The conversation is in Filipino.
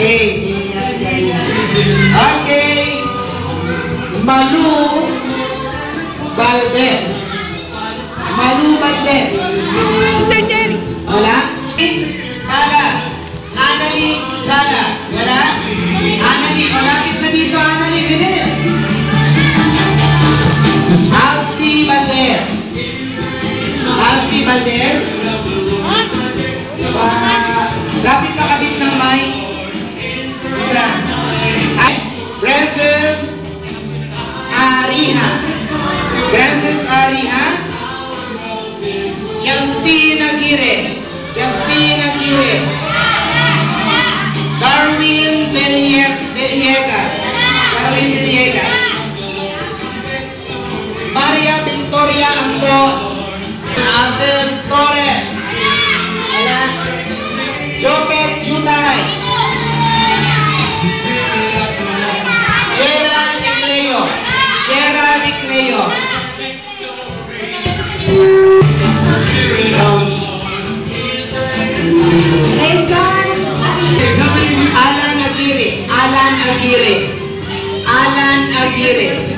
Okay. Okay. Malu Valdez. Malu Valdez. Mr. Jerry. Wala? Salas. Annalie Salas. Wala? Annalie, malapit na dito, Annalie. Bilis. Alsti Valdez. Alsti Valdez. Lapit na kabit ng mic. Isa. Frances Ariha. Frances Ariha. Justin Aguirre. Justin Aguirre. Darwin Villegas. Darwin Villegas. Maria Victoria Ambon. Aces Torres. Jopet Jutay. Gerald Nicleo. Gerald Nicleo. Alan Aguirre. Alan Aguirre. Alan Aguirre.